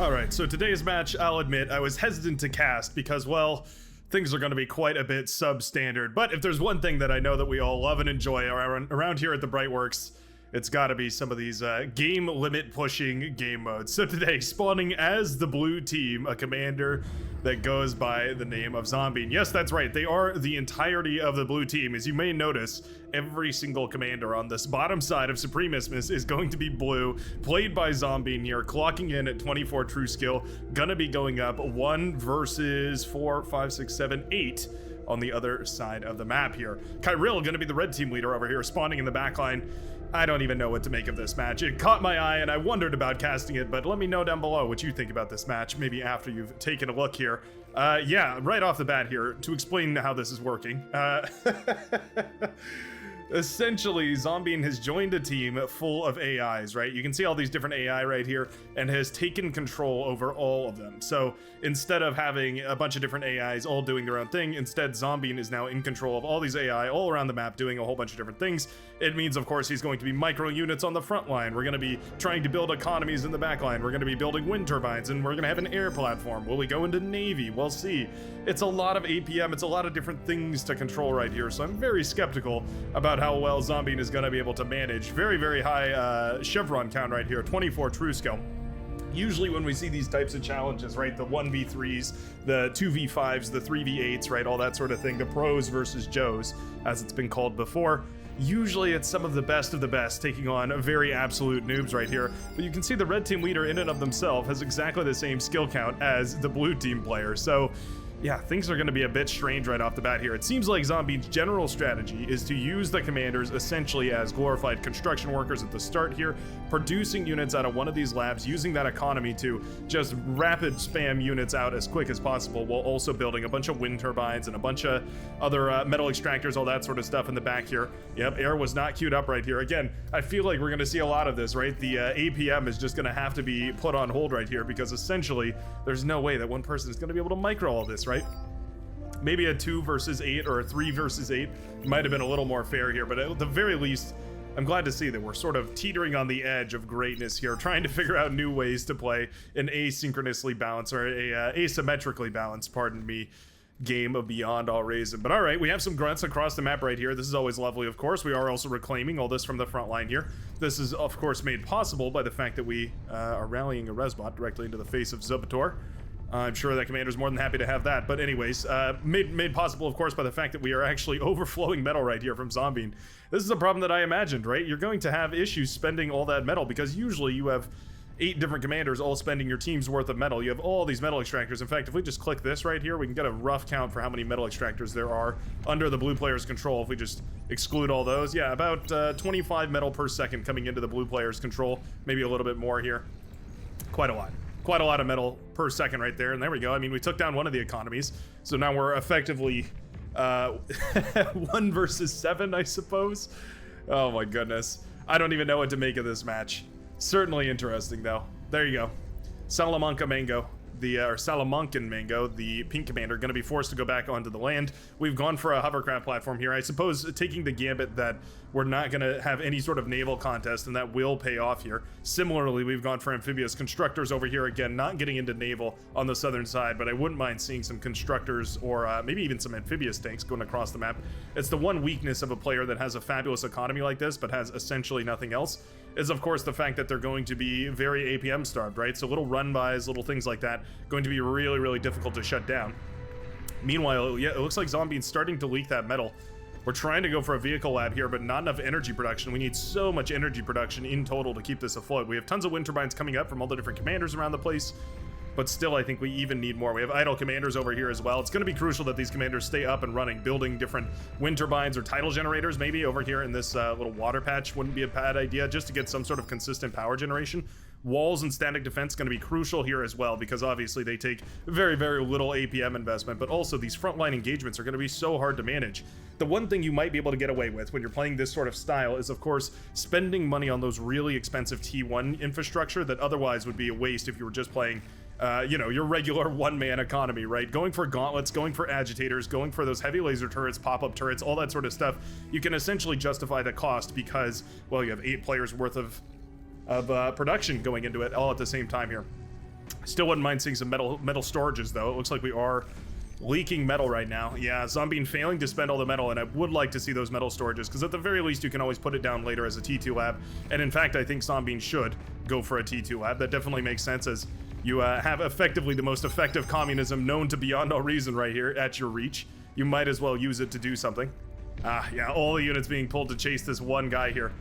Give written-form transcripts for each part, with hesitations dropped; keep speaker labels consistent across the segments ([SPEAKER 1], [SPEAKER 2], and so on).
[SPEAKER 1] Alright, so today's match, I'll admit, I was hesitant to cast because, well, things are going to be quite a bit substandard. But if there's one thing that I know that we all love and enjoy around here at the Brightworks, it's gotta be some of these game limit pushing game modes. So today, spawning as the blue team, a commander that goes by the name of Zombie. And yes, that's right, they are the entirety of the blue team. As you may notice, every single commander on this bottom side of Supremismus is going to be blue, played by Zombie here, clocking in at 24 true skill, gonna be going up 1 versus 4, 5, 6, 7, 8 on the other side of the map here. Kyril gonna be the red team leader over here, spawning in the backline. I don't even know what to make of this match. It caught my eye and I wondered about casting it, but let me know down below what you think about this match, maybe after you've taken a look here. Yeah, right off the bat here, to explain how this is working. Essentially, Zombie has joined a team full of AIs, right? You can see all these different AI right here, and has taken control over all of them. So instead of having a bunch of different AIs all doing their own thing, instead Zombie is now in control of all these AI all around the map doing a whole bunch of different things. It means, of course, he's going to be micro units on the front line. We're going to be trying to build economies in the back line. We're going to be building wind turbines, and we're going to have an air platform. Will we go into Navy? We'll see. It's a lot of APM. It's a lot of different things to control right here, so I'm very skeptical about how well Zombie is going to be able to manage. Very, very high chevron count right here, 24 true skill. Usually when we see these types of challenges, right, the 1v3s, the 2v5s, the 3v8s, right, all that sort of thing, the pros versus Joes, as it's been called before, usually it's some of the best taking on very absolute noobs right here. But you can see the red team leader in and of themselves has exactly the same skill count as the blue team player. So yeah, things are going to be a bit strange right off the bat here. It seems like Zombie's general strategy is to use the commanders essentially as glorified construction workers at the start here, producing units out of one of these labs, using that economy to just rapid spam units out as quick as possible, while also building a bunch of wind turbines and a bunch of other metal extractors, all that sort of stuff in the back here. Yep, air was not queued up right here. Again, I feel like we're going to see a lot of this, right? The APM is just going to have to be put on hold right here, because essentially there's no way that one person is going to be able to micro all this, right? Maybe a 2 versus 8 or a 3 versus 8 might have been a little more fair here, but at the very least, I'm glad to see that we're sort of teetering on the edge of greatness here, trying to figure out new ways to play an asynchronously balanced, or a asymmetrically balanced, pardon me, game of Beyond All Reason. But all right, we have some grunts across the map right here. This is always lovely, of course. We are also reclaiming all this from the front line here. This is, of course, made possible by the fact that we are rallying a Resbot directly into the face of Zubator. I'm sure that commander's more than happy to have that, but anyways, made possible, of course, by the fact that we are actually overflowing metal right here from Zombie. This is a problem that I imagined, right? You're going to have issues spending all that metal, because usually you have 8 different commanders all spending your team's worth of metal. You have all these metal extractors. In fact, if we just click this right here, we can get a rough count for how many metal extractors there are under the blue player's control. If we just exclude all those, yeah, about 25 metal per second coming into the blue player's control, maybe a little bit more here. Quite a lot. Quite a lot of metal per second right there, and there we go. I mean, we took down one of the economies, so now we're effectively 1 versus 7, I suppose. Oh my goodness. I don't even know what to make of this match. Certainly interesting, though. There you go. Salamanca Mango, or Salamancan Mango, the pink commander, going to be forced to go back onto the land. We've gone for a hovercraft platform here. I suppose taking the gambit that we're not going to have any sort of naval contest, and that will pay off here. Similarly, we've gone for amphibious constructors over here. Again, not getting into naval on the southern side, but I wouldn't mind seeing some constructors, or maybe even some amphibious tanks going across the map. It's the one weakness of a player that has a fabulous economy like this, but has essentially nothing else, is of course the fact that they're going to be very APM starved, right? So little run-bys, little things like that, going to be really, really difficult to shut down. Meanwhile, yeah, it looks like Zombie's starting to leak that metal. We're trying to go for a vehicle lab here, but not enough energy production. We need so much energy production in total to keep this afloat. We have tons of wind turbines coming up from all the different commanders around the place, but still, I think we even need more. We have idle commanders over here as well. It's going to be crucial that these commanders stay up and running, building different wind turbines or tidal generators maybe over here in this little water patch. Wouldn't be a bad idea, just to get some sort of consistent power generation. Walls and static defense going to be crucial here as well, because obviously they take very, very little APM investment, but also these frontline engagements are going to be so hard to manage. The one thing you might be able to get away with when you're playing this sort of style is, of course, spending money on those really expensive T1 infrastructure that otherwise would be a waste if you were just playing you know, your regular one-man economy, right? Going for gauntlets, going for agitators, going for those heavy laser turrets, pop-up turrets, all that sort of stuff. You can essentially justify the cost because, well, you have 8 players worth of production going into it all at the same time here. Still wouldn't mind seeing some metal storages, though. It looks like we are leaking metal right now. Yeah, Zombie failing to spend all the metal, and I would like to see those metal storages, because at the very least, you can always put it down later as a T2 lab. And in fact, I think Zombie should go for a T2 lab. That definitely makes sense, as you have effectively the most effective communism known to beyond all reason right here at your reach. You might as well use it to do something. Yeah, all the units being pulled to chase this one guy here.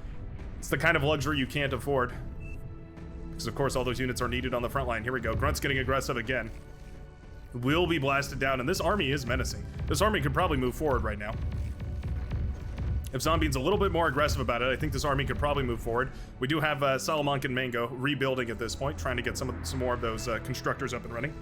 [SPEAKER 1] It's the kind of luxury you can't afford, because of course all those units are needed on the front line. Here we go. Grunt's getting aggressive again. Will be blasted down, and this army is menacing. This army could probably move forward right now. If Zombine's a little bit more aggressive about it, I think this army could probably move forward. We do have Salamanca and Mango rebuilding at this point, trying to get some more of those constructors up and running.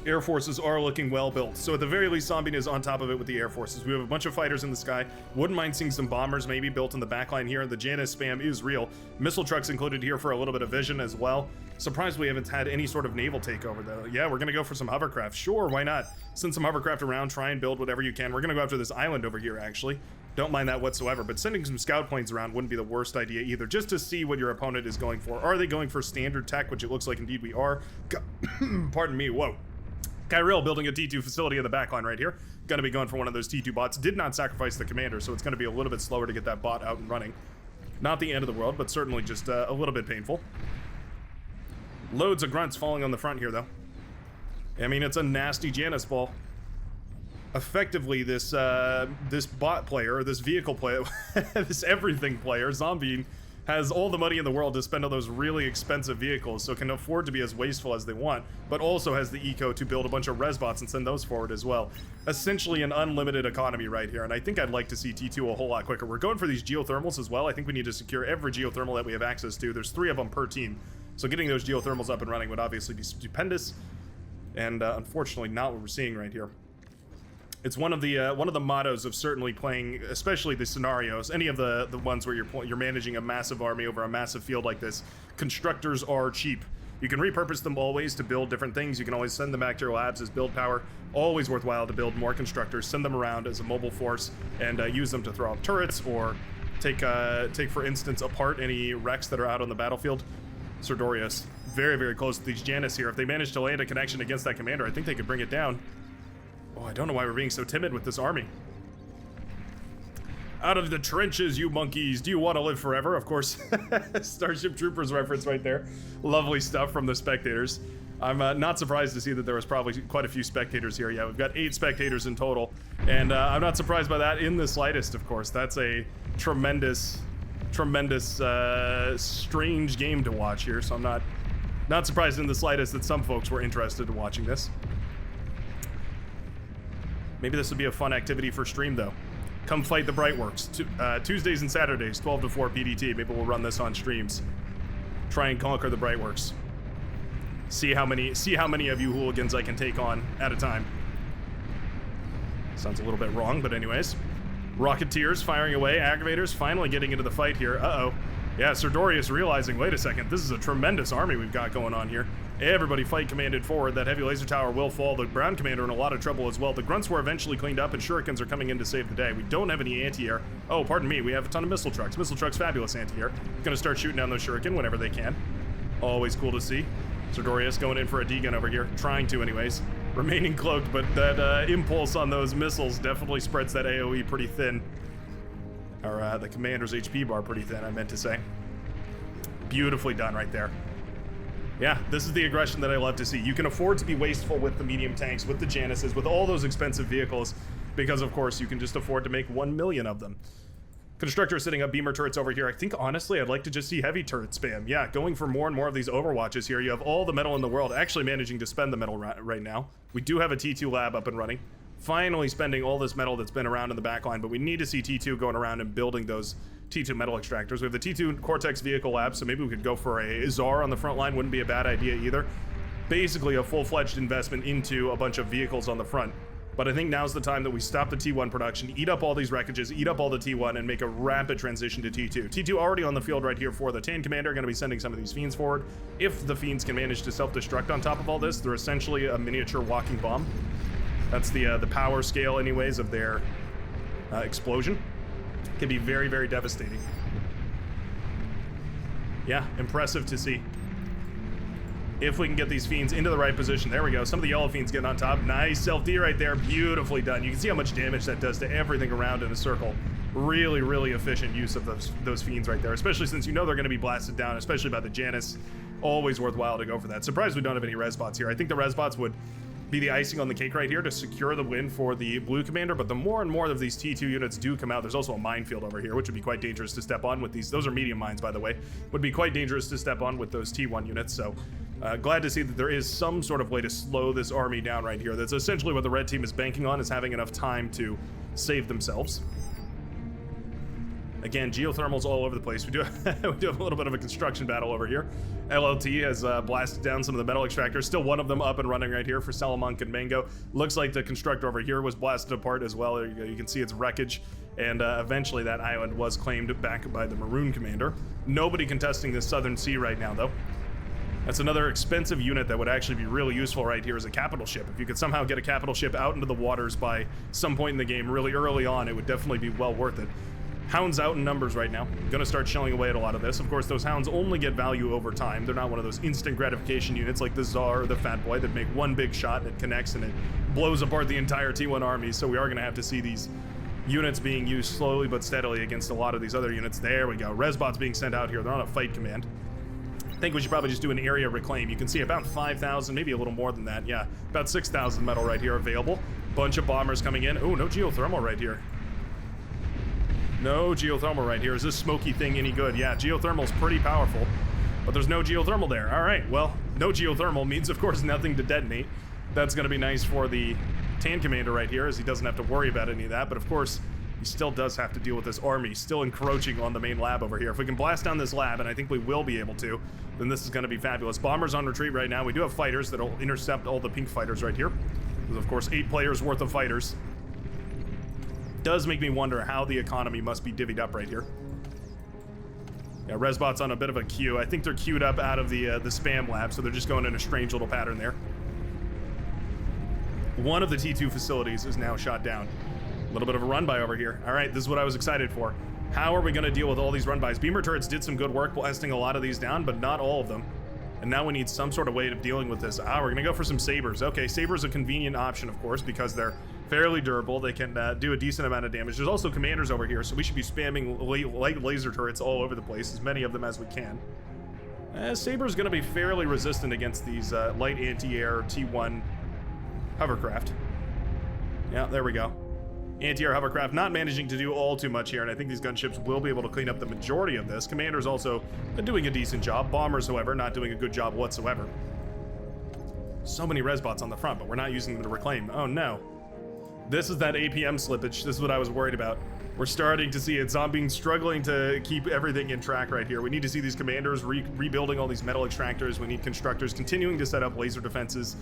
[SPEAKER 1] Air forces are looking well built, so at the very least, Zombie is on top of it with the air forces. We have a bunch of fighters in the sky. Wouldn't mind seeing some bombers maybe built in the backline here. The Janus spam is real. Missile trucks included here for a little bit of vision as well. Surprised we haven't had any sort of naval takeover, though. Yeah, we're gonna go for some hovercraft. Sure, why not? Send some hovercraft around, try and build whatever you can. We're gonna go after this island over here, actually. Don't mind that whatsoever, but sending some scout planes around wouldn't be the worst idea either, just to see what your opponent is going for. Are they going for standard tech, which it looks like indeed we are? Pardon me, whoa. Kyril building a T2 facility in the backline right here. Gonna be going for one of those T2 bots. Did not sacrifice the commander, so it's gonna be a little bit slower to get that bot out and running. Not the end of the world, but certainly just a little bit painful. Loads of grunts falling on the front here, though. I mean, it's a nasty Janus ball. Effectively, this bot player, this vehicle player, this everything player, Zombie, has all the money in the world to spend on those really expensive vehicles, so can afford to be as wasteful as they want, but also has the eco to build a bunch of res bots and send those forward as well. Essentially an unlimited economy right here, and I think I'd like to see T2 a whole lot quicker. We're going for these geothermals as well. I think we need to secure every geothermal that we have access to. There's 3 of them per team, so getting those geothermals up and running would obviously be stupendous, and unfortunately not what we're seeing right here. It's one of the mottos of certainly playing, especially the scenarios, any of the ones where you're managing a massive army over a massive field like this. Constructors are cheap. You can repurpose them always to build different things. You can always send them back to your labs as build power. Always worthwhile to build more constructors, send them around as a mobile force, and use them to throw up turrets or take for instance apart any wrecks that are out on the battlefield. Serdorius, very, very close to these Janus here. If they manage to land a connection against that commander, I think they could bring it down. Oh, I don't know why we're being so timid with this army. Out of the trenches, you monkeys. Do you want to live forever? Of course. Starship Troopers reference right there. Lovely stuff from the spectators. I'm not surprised to see that there was probably quite a few spectators here. Yeah, we've got 8 spectators in total. And I'm not surprised by that in the slightest, of course. That's a tremendous, strange game to watch here. So I'm not surprised in the slightest that some folks were interested in watching this. Maybe this would be a fun activity for stream, though. Come fight the Brightworks. Tuesdays and Saturdays, 12 to 4 PDT. Maybe we'll run this on streams. Try and conquer the Brightworks. See how many of you hooligans I can take on at a time. Sounds a little bit wrong, but anyways. Rocketeers firing away. Aggravators finally getting into the fight here. Uh-oh. Yeah, Serdorius realizing, wait a second, this is a tremendous army we've got going on here. Everybody fight commanded forward. That heavy laser tower will fall. The ground commander in a lot of trouble as well. The grunts were eventually cleaned up, and shurikens are coming in to save the day. We don't have any anti-air. Oh, pardon me, we have a ton of missile trucks. Missile trucks, fabulous anti-air. Gonna start shooting down those shuriken whenever they can. Always cool to see. Serdorius going in for a D-gun over here. Trying to anyways. Remaining cloaked, but that impulse on those missiles definitely spreads that AoE pretty thin. Or the commander's HP bar pretty thin, I meant to say. Beautifully done right there. Yeah, this is the aggression that I love to see. You can afford to be wasteful with the medium tanks, with the Januses, with all those expensive vehicles, because of course you can just afford to make 1 million of them. Constructor setting up beamer turrets over here. I think honestly I'd like to just see heavy turret spam. Yeah, going for more and more of these overwatches here. You have all the metal in the world, actually managing to spend the metal right now. We do have a T2 lab up and running. Finally spending all this metal that's been around in the backline, but we need to see T2 going around and building those T2 metal extractors. We have the T2 Cortex vehicle lab, so maybe we could go for a Czar on the front line. Wouldn't be a bad idea either. Basically a full-fledged investment into a bunch of vehicles on the front. But I think now's the time that we stop the T1 production, eat up all these wreckages, eat up all the T1, and make a rapid transition to T2. T2 already on the field right here for the Tan Commander, going to be sending some of these Fiends forward. If the Fiends can manage to self-destruct on top of all this, they're essentially a miniature walking bomb. That's the power scale, anyways, of their explosion. Can be very, very devastating. Yeah, impressive to see. if we can get these fiends into the right position. There we go. Some of the yellow fiends getting on top. Nice self-D right there. Beautifully done. You can see how much damage that does to everything around in a circle. Really, really efficient use of those fiends right there, especially since you know they're going to be blasted down, especially by the Janus. Always worthwhile to go for that. Surprised we don't have any res bots here. I think the res bots would be the icing on the cake right here to secure the win for the blue commander, but the more and more of these T2 units do come out, there's also a minefield over here, which would be quite dangerous to step on with these. Those are medium mines, by the way. Would be quite dangerous to step on with those T1 units, so glad to see that there is some sort of way to slow this army down right here. That's essentially what the red team is banking on, is having enough time to save themselves. Again, geothermals all over the place. We do have a little bit of a construction battle over here. LLT has blasted down some of the metal extractors. Still one of them up and running right here for Salamanca and Mango. Looks like the constructor over here was blasted apart as well. There you go. You can see its wreckage. And eventually that island was claimed back by the Maroon commander. Nobody contesting this southern sea right now, though. That's another expensive unit that would actually be really useful right here as a capital ship. If you could somehow get a capital ship out into the waters by some point in the game really early on, it would definitely be well worth it. Hounds out in numbers right now. Gonna start shelling away at a lot of this. Of course, those hounds only get value over time. They're not one of those instant gratification units like the Tsar or the Fat Boy that make one big shot and it connects and it blows apart the entire T1 army. So we are gonna have to see these units being used slowly but steadily against a lot of these other units. There we go. Resbots being sent out here. They're on a fight command. I think we should probably just do an area reclaim. You can see about 5,000, maybe a little more than that. Yeah, about 6,000 metal right here available. Bunch of bombers coming in. Oh, no geothermal right here. No geothermal right here. Is this smoky thing any good? Yeah, geothermal's pretty powerful, but there's no geothermal there. All right, well, no geothermal means, of course, nothing to detonate. That's going to be nice for the Tan Commander right here, as he doesn't have to worry about any of that, but of course, he still does have to deal with this army still encroaching on the main lab over here. If we can blast down this lab, and I think we will be able to, then this is going to be fabulous. Bombers on retreat right now. We do have fighters that'll intercept all the pink fighters right here. There's, of course, 8 players worth of fighters. Does make me wonder how the economy must be divvied up right here. Yeah, Resbot's on a bit of a queue. I think they're queued up out of the spam lab, so they're just going in a strange little pattern there. One of the T2 facilities is now shot down. A little bit of a run-by over here. All right, this is what I was excited for. How are we going to deal with all these run-bys? Beamer turrets did some good work blasting a lot of these down, but not all of them. And now we need some sort of way of dealing with this. We're going to go for some sabers. Okay, sabers a convenient option, of course, because they're fairly durable. They can do a decent amount of damage. There's also commanders over here, so we should be spamming light laser turrets all over the place, as many of them as we can. Saber's going to be fairly resistant against these light anti-air T1 hovercraft. Yeah, there we go. Anti-air hovercraft not managing to do all too much here, and I think these gunships will be able to clean up the majority of this. Commanders also doing a decent job. Bombers, however, not doing a good job whatsoever. So many resbots on the front, but we're not using them to reclaim. Oh no. This is that APM slippage. This is what I was worried about. We're starting to see it. Zombie struggling to keep everything in track right here. We need to see these commanders rebuilding all these metal extractors. We need constructors continuing to set up laser defenses.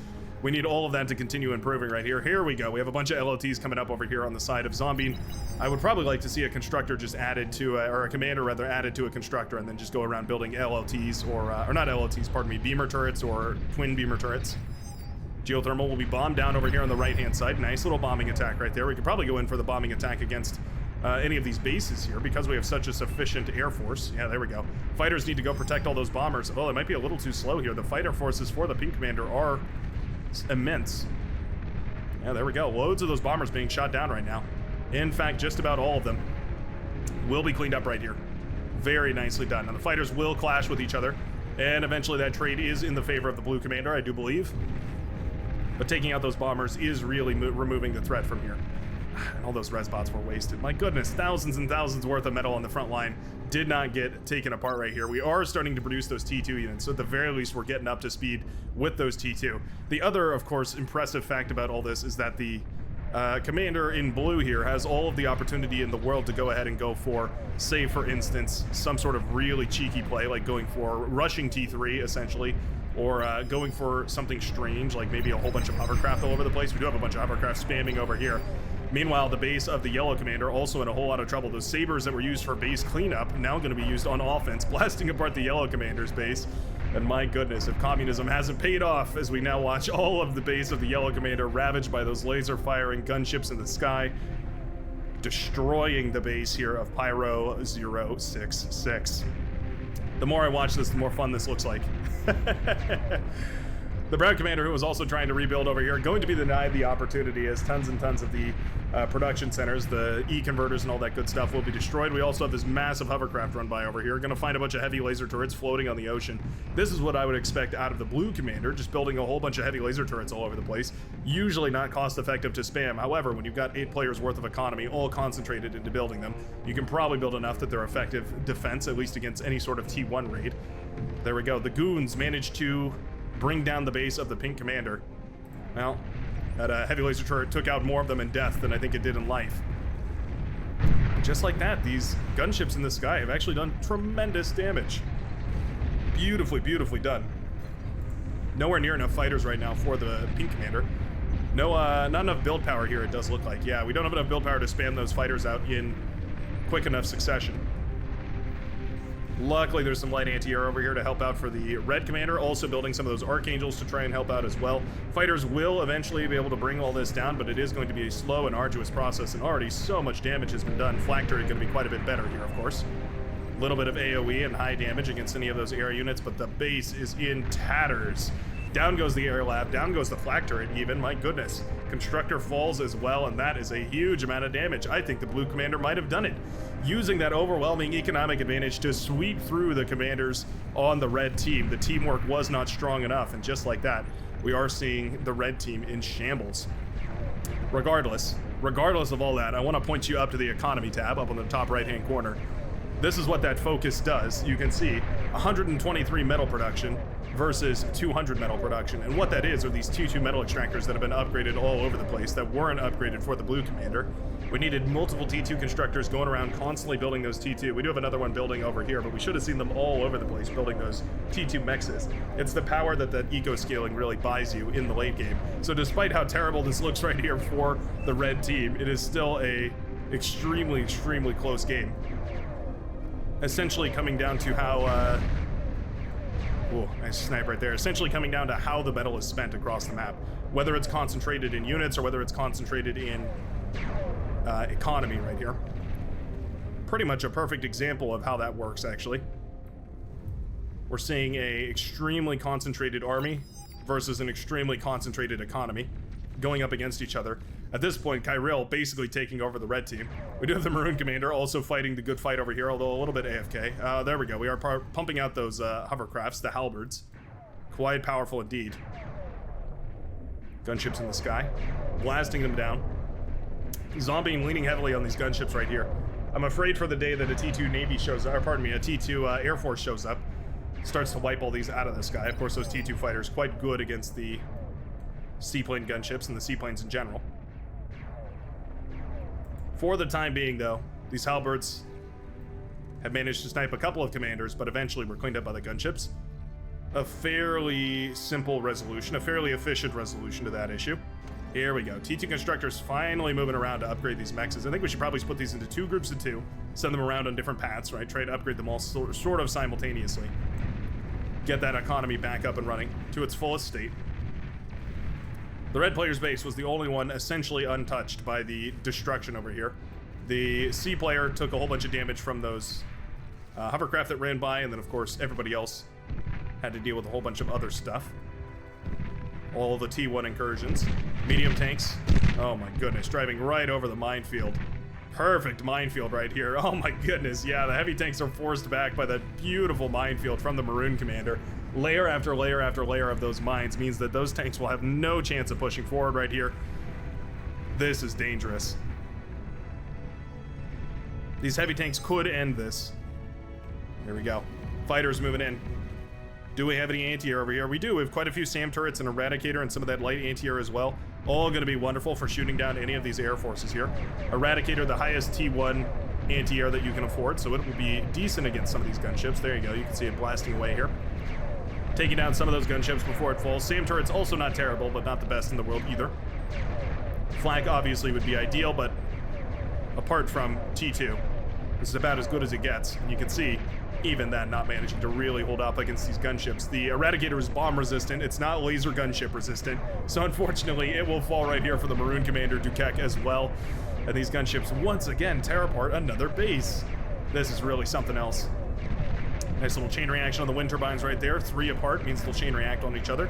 [SPEAKER 1] We need all of that to continue improving right here. Here we go. We have a bunch of LOTs coming up over here on the side of Zombie. I would probably like to see a constructor just added to, or a commander rather, added to a constructor and then just go around building LLTs or not LLTs, pardon me, beamer turrets or twin beamer turrets. Geothermal will be bombed down over here on the right-hand side. Nice little bombing attack right there. We could probably go in for the bombing attack against any of these bases here because we have such a sufficient air force. Yeah, there we go. Fighters need to go protect all those bombers. Oh, it might be a little too slow here. The fighter forces for the pink commander are immense. Yeah, there we go. Loads of those bombers being shot down right now. In fact, just about all of them will be cleaned up right here. Very nicely done. Now the fighters will clash with each other, and eventually that trade is in the favor of the blue commander, I do believe. But taking out those bombers is really removing the threat from here. All those resbots were wasted. My goodness, thousands and thousands worth of metal on the front line did not get taken apart right here. We are starting to produce those T2 units, so at the very least we're getting up to speed with those T2. The other, of course, impressive fact about all this is that the commander in blue here has all of the opportunity in the world to go ahead and go for, say for instance, some sort of really cheeky play, like going for rushing T3 essentially, or going for something strange, like maybe a whole bunch of hovercraft all over the place. We do have a bunch of hovercraft spamming over here. Meanwhile, the base of the yellow commander also in a whole lot of trouble. Those sabers that were used for base cleanup now going to be used on offense, blasting apart the yellow commander's base. And my goodness, if communism hasn't paid off, as we now watch all of the base of the yellow commander ravaged by those laser firing gunships in the sky, destroying the base here of Pyro 066. The more I watch this, the more fun this looks like. The Brown Commander, who was also trying to rebuild over here, going to be denied the opportunity as tons and tons of the production centers, the E-converters and all that good stuff will be destroyed. We also have this massive hovercraft run by over here. Going to find a bunch of heavy laser turrets floating on the ocean. This is what I would expect out of the Blue Commander, just building a whole bunch of heavy laser turrets all over the place. Usually not cost effective to spam. However, when you've got 8 players worth of economy all concentrated into building them, you can probably build enough that they're effective defense, at least against any sort of T1 raid. There we go. The goons managed to bring down the base of the Pink Commander. Well, that heavy laser turret took out more of them in death than I think it did in life. Just like that, these gunships in the sky have actually done tremendous damage. Beautifully, beautifully done. Nowhere near enough fighters right now for the Pink Commander. No, not enough build power here, it does look like. Yeah, we don't have enough build power to spam those fighters out in quick enough succession. Luckily, there's some light anti-air over here to help out for the Red Commander, also building some of those Archangels to try and help out as well. Fighters will eventually be able to bring all this down, but it is going to be a slow and arduous process, and already so much damage has been done. Flak turret going to be quite a bit better here, of course. A little bit of AoE and high damage against any of those air units, but the base is in tatters. Down goes the air lab, down goes the flak turret even, my goodness. Constructor falls as well, and that is a huge amount of damage. I think the Blue Commander might have done it, using that overwhelming economic advantage to sweep through the commanders on the red team. The teamwork was not strong enough, and just like that, we are seeing the red team in shambles. Regardless of all that, I want to point you up to the economy tab up on the top right-hand corner. This is what that focus does. You can see 123 metal production versus 200 metal production. And what that is are these T2 metal extractors that have been upgraded all over the place that weren't upgraded for the Blue Commander. We needed multiple T2 constructors going around constantly building those T2. We do have another one building over here, but we should have seen them all over the place building those T2 mexes. It's the power that that eco-scaling really buys you in the late game. So despite how terrible this looks right here for the red team, it is still a extremely, extremely close game. Essentially coming down to how, oh, nice snipe right there. Essentially coming down to how the metal is spent across the map. Whether it's concentrated in units or whether it's concentrated in economy right here. Pretty much a perfect example of how that works, actually. We're seeing a extremely concentrated army versus an extremely concentrated economy going up against each other. At this point, Kyril basically taking over the red team. We do have the Maroon Commander also fighting the good fight over here, although a little bit AFK. There we go. We are pumping out those hovercrafts, the halberds. Quite powerful indeed. Gunships in the sky, blasting them down. Zombie leaning heavily on these gunships right here. I'm afraid for the day that a T2 Navy shows up, or pardon me, a T2 Air Force shows up, starts to wipe all these out of the sky. Of course, those T2 fighters quite good against the seaplane gunships and the seaplanes in general. For the time being, though, these halberds have managed to snipe a couple of commanders, but eventually were cleaned up by the gunships. A fairly simple resolution, a fairly efficient resolution to that issue. Here we go. T2 constructors finally moving around to upgrade these mexes. I think we should probably split these into 2 groups of 2, send them around on different paths, right? Try to upgrade them all sort of simultaneously. Get that economy back up and running to its fullest state. The red player's base was the only one essentially untouched by the destruction over here. The C player took a whole bunch of damage from those hovercraft that ran by, and then of course everybody else had to deal with a whole bunch of other stuff. All the T1 incursions. Medium tanks. Oh my goodness, driving right over the minefield. Perfect minefield right here. Oh my goodness, yeah, the heavy tanks are forced back by that beautiful minefield from the Maroon Commander. Layer after layer after layer of those mines means that those tanks will have no chance of pushing forward right here. This is dangerous. These heavy tanks could end this. Here we go. Fighters moving in. Do we have any anti-air over here? We do. We have quite a few SAM turrets and Eradicator and some of that light anti-air as well. All going to be wonderful for shooting down any of these air forces here. Eradicator, the highest T1 anti-air that you can afford, so it will be decent against some of these gunships. There you go. You can see it blasting away here. Taking down some of those gunships before it falls. SAM turret's also not terrible, but not the best in the world either. Flak obviously would be ideal, but apart from T2, this is about as good as it gets. And you can see even that not managing to really hold up against these gunships. The Eradicator is bomb resistant. It's not laser gunship resistant. So unfortunately, it will fall right here for the Maroon Commander Dukek as well. And these gunships once again tear apart another base. This is really something else. Nice little chain reaction on the wind turbines right there. 3 apart means they'll chain react on each other.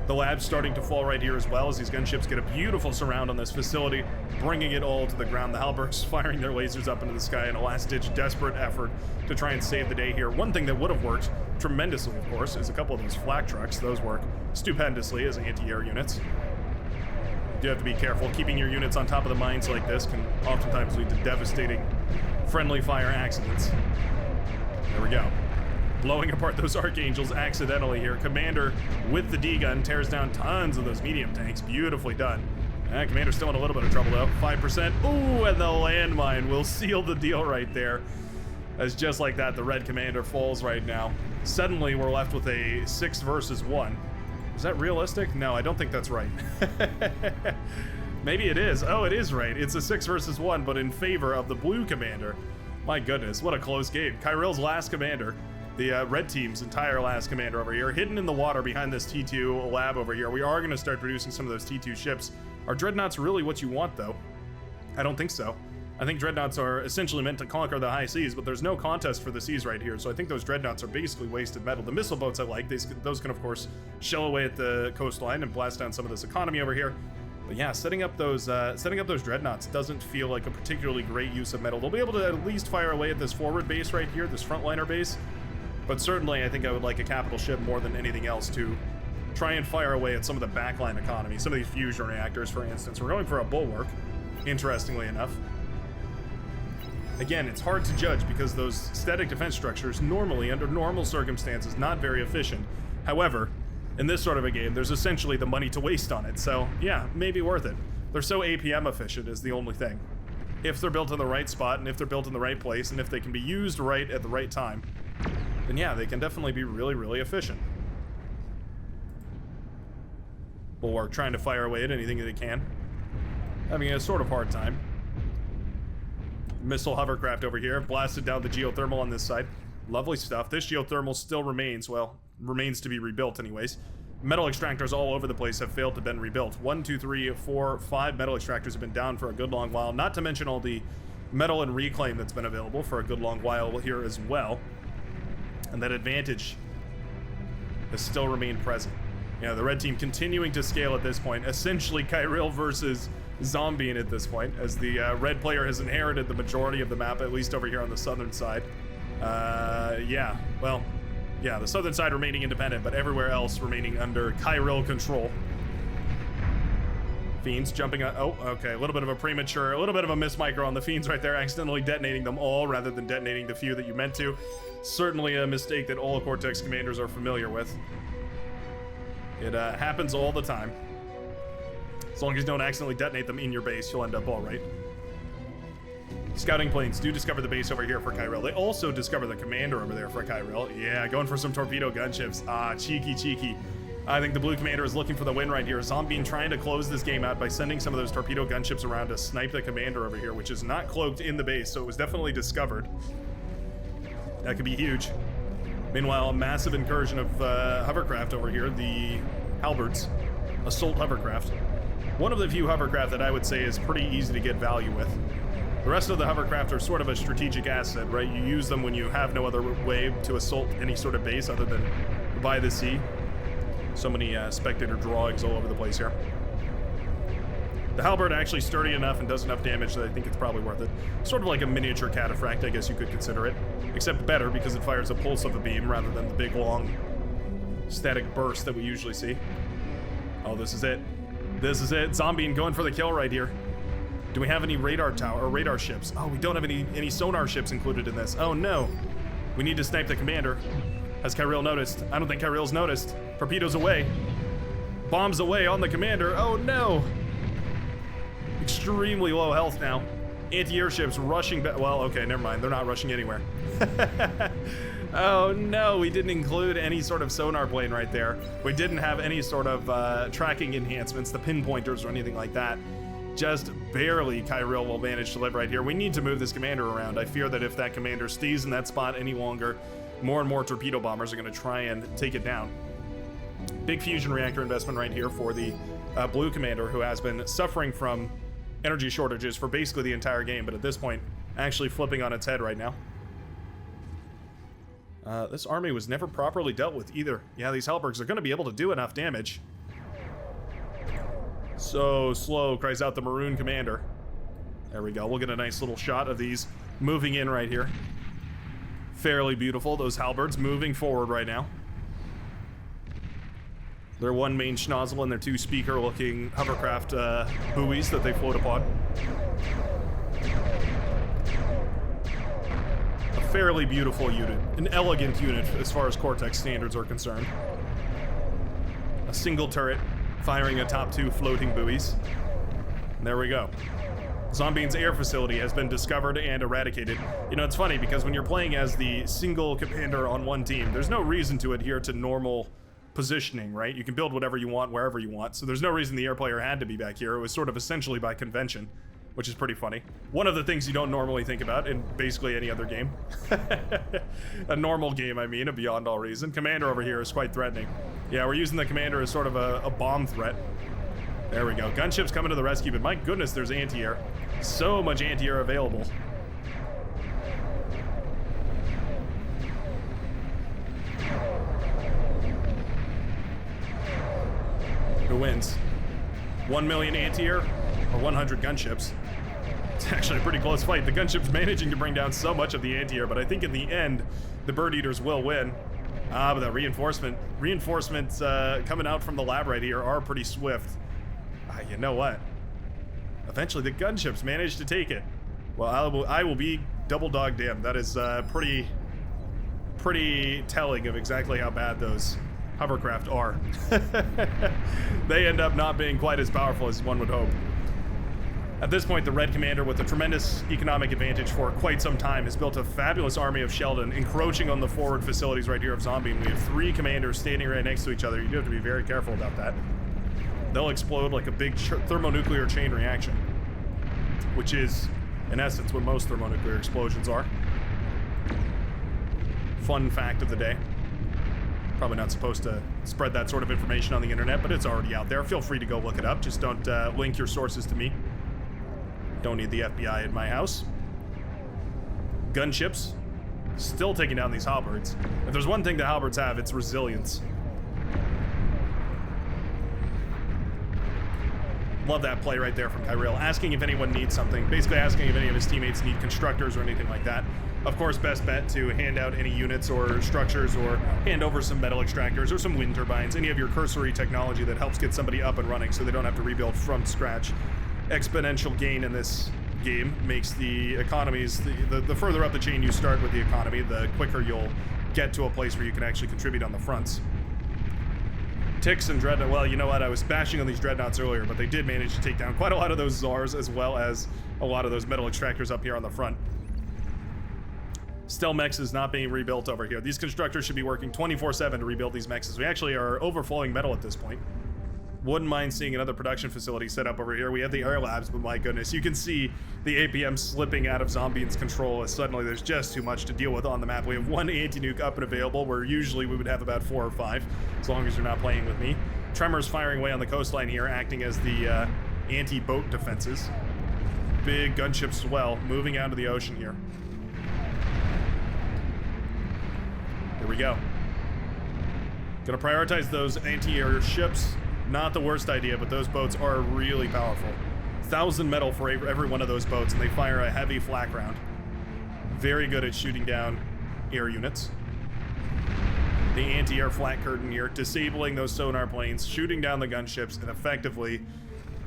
[SPEAKER 1] The lab's starting to fall right here as well as these gunships get a beautiful surround on this facility, bringing it all to the ground. The halberds firing their lasers up into the sky in a last-ditch desperate effort to try and save the day here. One thing that would have worked tremendously, of course, is a couple of those flak trucks. Those work stupendously as anti-air units. You do have to be careful. Keeping your units on top of the mines like this can oftentimes lead to devastating friendly fire accidents. There we go. Blowing apart those Archangels accidentally here. Commander with the D-gun tears down tons of those medium tanks. Beautifully done. Commander's still in a little bit of trouble though. 5%. Ooh, and the landmine will seal the deal right there. As just like that, the red commander falls right now. Suddenly, we're left with a 6 versus 1. Is that realistic? No, I don't think that's right. Maybe it is. Oh, it is right. It's a 6 versus 1, but in favor of the blue commander. My goodness, what a close game. Kyril's last commander. The red team's entire last commander over here, hidden in the water behind this T2 lab over here. We are going to start producing some of those T2 ships. Are dreadnoughts really what you want, though? I don't think so. I think dreadnoughts are essentially meant to conquer the high seas, but there's no contest for the seas right here, so I think those dreadnoughts are basically wasted metal. The missile boats I like. Those can, of course, shell away at the coastline and blast down some of this economy over here. But yeah, setting up those dreadnoughts doesn't feel like a particularly great use of metal. They'll be able to at least fire away at this forward base right here, this frontliner base. But certainly, I think I would like a capital ship more than anything else to try and fire away at some of the backline economy. Some of these fusion reactors, for instance. We're going for a bulwark, interestingly enough. Again, it's hard to judge because those static defense structures normally, under normal circumstances, not very efficient. However, in this sort of a game, there's essentially the money to waste on it. So, yeah, maybe worth it. They're so APM efficient is the only thing. If they're built in the right spot, and if they're built in the right place, and if they can be used right at the right time, then yeah, they can definitely be really, really efficient. Bulwark trying to fire away at anything that it can. Having a sort of hard time. Missile hovercraft over here, blasted down the geothermal on this side. Lovely stuff. This geothermal still remains, well, remains to be rebuilt anyways. Metal extractors all over the place have failed to been rebuilt. 1, 2, 3, 4, 5 metal extractors have been down for a good long while, not to mention all the metal and reclaim that's been available for a good long while here as well. And that advantage has still remained present. Yeah, the red team continuing to scale at this point. Essentially Kyril versus Zombie at this point, as the red player has inherited the majority of the map, at least over here on the southern side. Yeah, well, yeah, the southern side remaining independent, but everywhere else remaining under Kyril control. Fiends jumping on, oh, okay, a little bit of a miss micro on the Fiends right there, accidentally detonating them all rather than detonating the few that you meant to. Certainly a mistake that all Cortex commanders are familiar with. It happens all the time. As long as you don't accidentally detonate them in your base, you'll end up all right. Scouting planes do discover the base over here for Kyril. They also discover the commander over there for Kyril. Yeah, going for some torpedo gunships. Ah, cheeky. I think the blue commander is looking for the win right here. Zombie trying to close this game out by sending some of those torpedo gunships around to snipe the commander over here, which is not cloaked in the base, so it was definitely discovered. That could be huge. Meanwhile, a massive incursion of hovercraft over here, the halberds, assault hovercraft. One of the few hovercraft that I would say is pretty easy to get value with. The rest of the hovercraft are sort of a strategic asset, right? You use them when you have no other way to assault any sort of base other than by the sea. So many spectator drawings all over the place here. The halberd actually sturdy enough and does enough damage that I think it's probably worth it. Sort of like a miniature cataphract, I guess you could consider it. Except better because it fires a pulse of a beam rather than the big long static burst that we usually see. Oh, this is it. This is it. Zombie going for the kill right here. Do we have any radar tower or radar ships? Oh, we don't have any sonar ships included in this. Oh no. We need to snipe the commander. Has Kyril noticed? I don't think Kyril's noticed. Torpedoes away. Bombs away on the commander. Oh no. Extremely low health now. Anti-airships rushing back. Well, okay, never mind. They're not rushing anywhere. Oh no, we didn't include any sort of sonar plane right there. We didn't have any sort of tracking enhancements, the pinpointers or anything like that. Just barely Kyril will manage to live right here. We need to move this commander around. I fear that if that commander stays in that spot any longer, more and more torpedo bombers are going to try and take it down. Big fusion reactor investment right here for the blue commander, who has been suffering from energy shortages for basically the entire game, but at this point, actually flipping on its head right now. This army was never properly dealt with either. Yeah, these halberds are going to be able to do enough damage. So slow, cries out the Maroon Commander. There we go. We'll get a nice little shot of these moving in right here. Fairly beautiful. Those halberds moving forward right now. Their one main schnozzle and their two speaker-looking hovercraft buoys that they float upon. A fairly beautiful unit. An elegant unit as far as Cortex standards are concerned. A single turret firing atop two floating buoys. And there we go. Zombine's air facility has been discovered and eradicated. You know, it's funny because when you're playing as the single commander on one team, there's no reason to adhere to normal positioning, right? You can build whatever you want, wherever you want, so there's no reason the air player had to be back here. It was sort of essentially by convention, which is pretty funny. One of the things you don't normally think about in basically any other game. A normal game, I mean, a Beyond All Reason. Commander over here is quite threatening. Yeah, we're using the commander as sort of a bomb threat. There we go. Gunships coming to the rescue, but my goodness, there's anti-air. So much anti-air available. Who wins? 1 million anti-air or 100 gunships? It's actually a pretty close fight. The gunship's managing to bring down so much of the anti-air, but I think in the end, the bird eaters will win. But that reinforcements coming out from the lab right here are pretty swift. You know what? Eventually the gunships managed to take it. Well, I will be double dog damned. That is pretty telling of exactly how bad those hovercraft are. They end up not being quite as powerful as one would hope. At this point, the Red Commander, with a tremendous economic advantage for quite some time, has built a fabulous army of Sheldon, encroaching on the forward facilities right here of Zombie. We have 3 commanders standing right next to each other. You do have to be very careful about that. They'll explode like a big thermonuclear chain reaction, which is, in essence, what most thermonuclear explosions are. Fun fact of the day. Probably not supposed to spread that sort of information on the internet, but it's already out there. Feel free to go look it up. Just don't link your sources to me. Don't need the FBI in my house. Gunships, still taking down these halberds. If there's one thing the halberds have, it's resilience. Love that play right there from Kyril, asking if anyone needs something, basically asking if any of his teammates need constructors or anything like that. Of course, best bet to hand out any units or structures or hand over some metal extractors or some wind turbines, any of your cursory technology that helps get somebody up and running so they don't have to rebuild from scratch. Exponential gain in this game makes the economies, the further up the chain you start with the economy, the quicker you'll get to a place where you can actually contribute on the fronts. Ticks and Dreadnought, well, you know what, I was bashing on these Dreadnoughts earlier, but they did manage to take down quite a lot of those Zars as well as a lot of those metal extractors up here on the front. Still, mechs is not being rebuilt over here. These constructors should be working 24/7 to rebuild these mechs. We actually are overflowing metal at this point. Wouldn't mind seeing another production facility set up over here. We have the air labs, but my goodness, you can see the APM slipping out of Zombine's control as suddenly there's just too much to deal with on the map. We have 1 anti-nuke up and available, where usually we would have about 4 or 5, as long as you're not playing with me. Tremors firing away on the coastline here, acting as the anti-boat defenses. Big gunship swell moving out of the ocean here. Here we go. Gonna prioritize those anti-air ships. Not the worst idea, but those boats are really powerful. 1,000 metal for every one of those boats, and they fire a heavy flak round. Very good at shooting down air units. The anti-air flak curtain here, disabling those sonar planes, shooting down the gunships, and effectively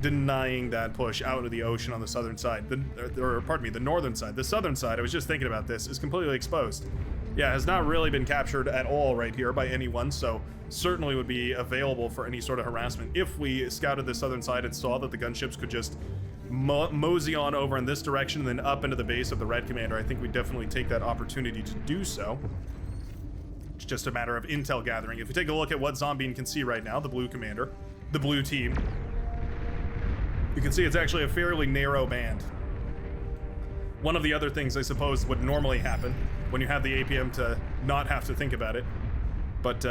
[SPEAKER 1] denying that push out into the ocean on the southern side. The northern side. The southern side, I was just thinking about this, is completely exposed. Yeah, has not really been captured at all right here by anyone, so certainly would be available for any sort of harassment. If we scouted the southern side and saw that the gunships could just mosey on over in this direction and then up into the base of the Red Commander, I think we'd definitely take that opportunity to do so. It's just a matter of intel gathering. If we take a look at what Zombine can see right now, the Blue Commander, the Blue Team, you can see it's actually a fairly narrow band. One of the other things I suppose would normally happen when you have the APM to not have to think about it, but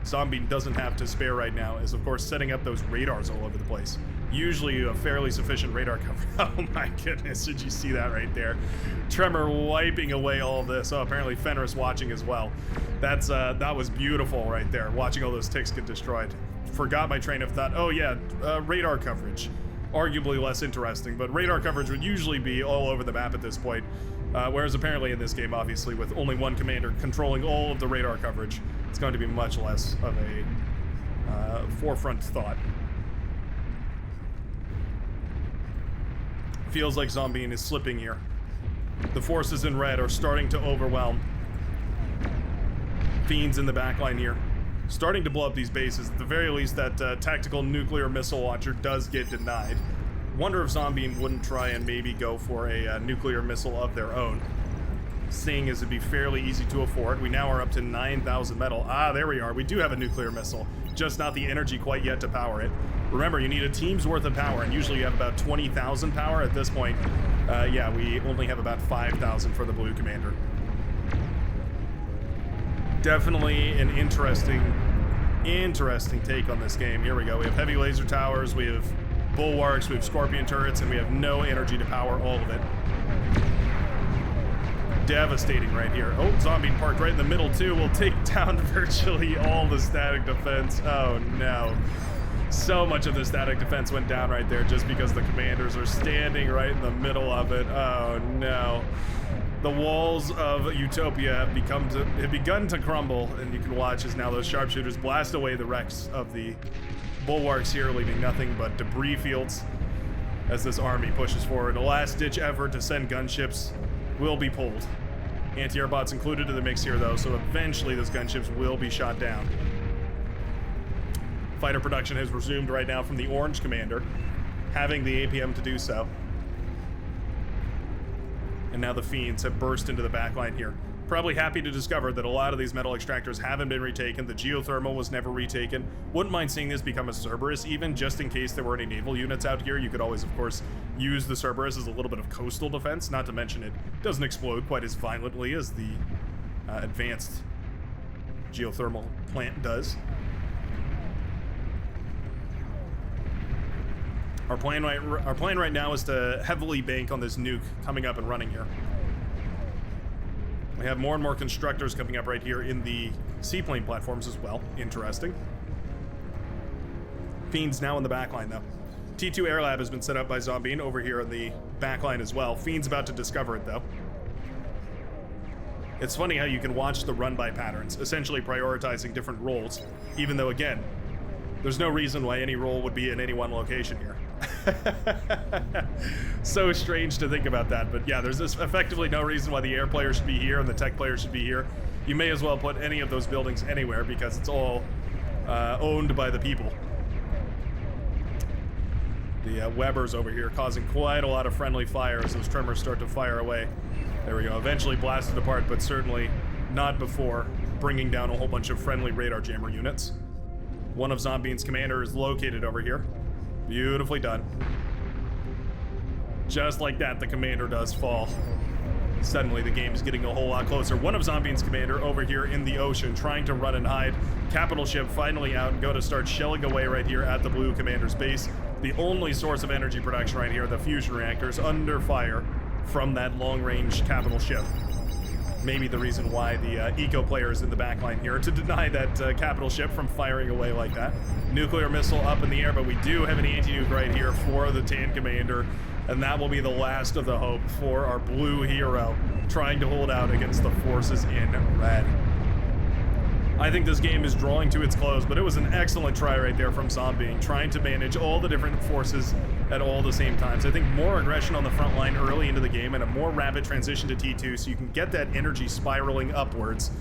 [SPEAKER 1] Zombie doesn't have to spare right now is, of course, setting up those radars all over the place. Usually a fairly sufficient radar cover. Oh my goodness, did you see that right there? Tremor wiping away all of this. Oh, apparently Fenris watching as well. That was beautiful right there, watching all those ticks get destroyed. Forgot my train of thought. Oh yeah, radar coverage. Arguably less interesting, but radar coverage would usually be all over the map at this point. Whereas apparently in this game, obviously, with only one commander controlling all of the radar coverage, it's going to be much less of a forefront thought. Feels like Zombie is slipping here. The forces in red are starting to overwhelm. Fiends in the backline here, starting to blow up these bases. At the very least, that tactical nuclear missile launcher does get denied. Wonder if Zombie wouldn't try and maybe go for a nuclear missile of their own, seeing as it'd be fairly easy to afford. We now are up to 9,000 metal. Ah, there we are. We do have a nuclear missile, just not the energy quite yet to power it. Remember, you need a team's worth of power, and usually you have about 20,000 power. At this point, yeah, we only have about 5,000 for the blue commander. Definitely an interesting take on this game. Here we go. We have heavy laser towers, we have bulwarks, we have scorpion turrets, and we have no energy to power all of it. Devastating right here. Oh, Zombie parked right in the middle too. Will take down virtually all the static defense. Oh no. So much of the static defense went down right there just because the commanders are standing right in the middle of it. Oh no. The walls of Utopia have begun to crumble, and you can watch as now those sharpshooters blast away the wrecks of the bulwarks here, leaving nothing but debris fields as this army pushes forward. A last-ditch effort to send gunships will be pulled. Anti-air bots included in the mix here, though, so eventually those gunships will be shot down. Fighter production has resumed right now from the Orange Commander, having the APM to do so. And now the Fiends have burst into the backline here. Probably happy to discover that a lot of these metal extractors haven't been retaken. The geothermal was never retaken. Wouldn't mind seeing this become a Cerberus, even just in case there were any naval units out here. You could always, of course, use the Cerberus as a little bit of coastal defense, not to mention it doesn't explode quite as violently as the advanced geothermal plant does. Our plan right now is to heavily bank on this nuke coming up and running here. We have more and more constructors coming up right here in the seaplane platforms as well. Interesting. Fiends now in the backline though. T2 Air Lab has been set up by Zombie over here in the backline as well. Fiends about to discover it though. It's funny how you can watch the run-by patterns, essentially prioritizing different roles, even though again, there's no reason why any role would be in any one location here. So strange to think about that, but yeah, there's this effectively no reason why the air player should be here and the tech player should be here. You may as well put any of those buildings anywhere because it's all owned by the people. The Webbers over here causing quite a lot of friendly fire as those tremors start to fire away. There we go, eventually blasted apart, but certainly not before bringing down a whole bunch of friendly radar jammer units. One of Zombie's commander is located over here. Beautifully done. Just like that, the commander does fall. Suddenly, the game is getting a whole lot closer. One of Zombie's commander over here in the ocean, trying to run and hide. Capital ship finally out and go to start shelling away right here at the blue commander's base. The only source of energy production right here, the fusion reactors, under fire from that long-range capital ship. Maybe the reason why the eco player is in the backline here, to deny that capital ship from firing away like that. Nuclear missile up in the air, but we do have an anti-nuke right here for the Tan Commander, and that will be the last of the hope for our blue hero trying to hold out against the forces in red. I think this game is drawing to its close, but it was an excellent try right there from Zombie, trying to manage all the different forces at all the same times. I think more aggression on the front line early into the game and a more rapid transition to T2 so you can get that energy spiraling upwards,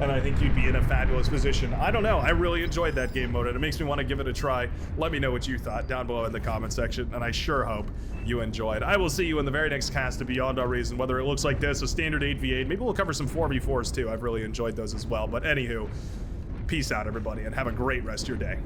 [SPEAKER 1] and I think you'd be in a fabulous position. I don't know, I really enjoyed that game mode and it makes me want to give it a try. Let me know what you thought down below in the comment section, and I sure hope you enjoyed. I will see you in the very next cast of Beyond Our Reason, whether it looks like this, a standard 8v8, maybe we'll cover some 4v4s too. I've really enjoyed those as well, but anywho, peace out everybody and have a great rest of your day.